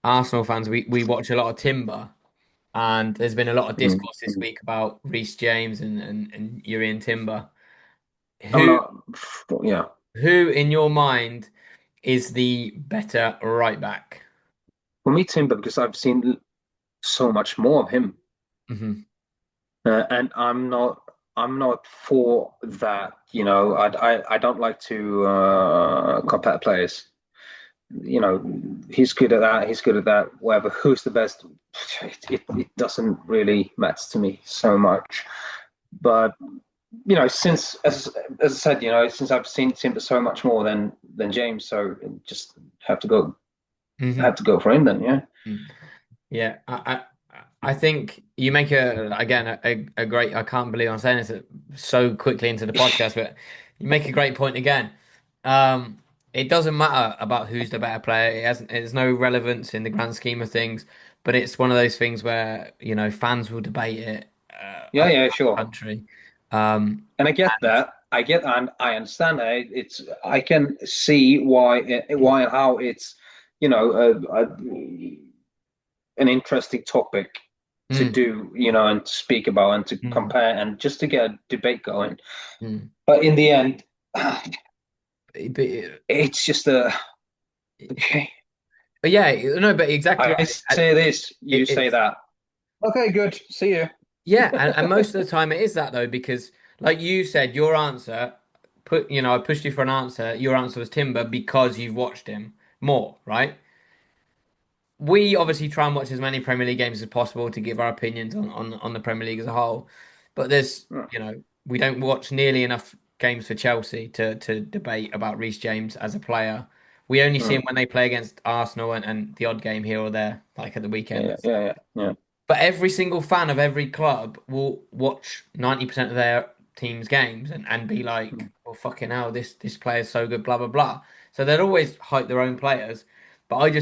Arsenal fans, we watch a lot of Timber, and there's been a lot of Mm, discourse this mm. week about Reece James and Jurrien Timber. I'm Who not, yeah. who in your mind is the better right back? For me, Timber, because I've seen so much more of him, Hmm. and I'm not for that. I don't like to compare players. He's good at that. He's good at that. Whatever. Who's the best? It doesn't really matter to me so much. But since as I said, since I've seen Timber so much more than James, so just have to go Hmm. have to go for him then. Yeah. Yeah, I think you make a great. I can't believe I'm saying this so quickly into the podcast, but you make a great point again. It doesn't matter about who's the better player. It's no relevance in the grand scheme of things, but it's one of those things where, fans will debate it Yeah, across yeah, the sure. country. Um, And I get and that. I get and I understand that. I can see why and how it's you know an interesting topic to mm, do, and to speak about and to mm, compare and just to get a debate going. mm. But in the end, But, it's just a okay. but yeah, no, but exactly I right. say this, you say It's that. Okay, good. See you. Yeah, and most of the time it is that though, because like you said, your answer I pushed you for an answer. Your answer was Timber because you've watched him more, right? We obviously try and watch as many Premier League games as possible to give our opinions on the Premier League as a whole. But we don't watch nearly enough games for Chelsea to debate about Reece James as a player. We only see him Mm. when they play against Arsenal and the odd game here or there, like at the Yeah, weekends. yeah, yeah, yeah. But every single fan of every club will watch 90% of their team's games and be like, Mm. well, fucking hell, this player's so good, blah, blah, blah. So they'd always hype their own players. But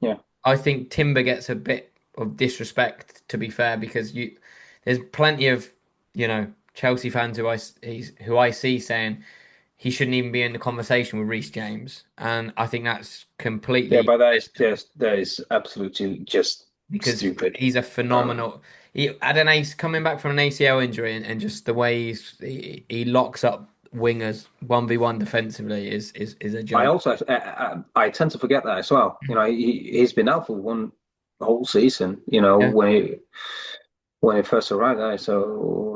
Yeah. I think Timber gets a bit of disrespect, to be fair, because there's plenty of, Chelsea fans who I see saying he shouldn't even be in the conversation with Reece James. And I think that's Yeah, completely but that is absolutely just because stupid. he's a Um, phenomenal. He had an ace coming back from an ACL injury, and just the way he locks up wingers 1v1 defensively is a I joke. also I tend to forget that as well. He's been out for one whole season. Yeah. When he first arrived there. So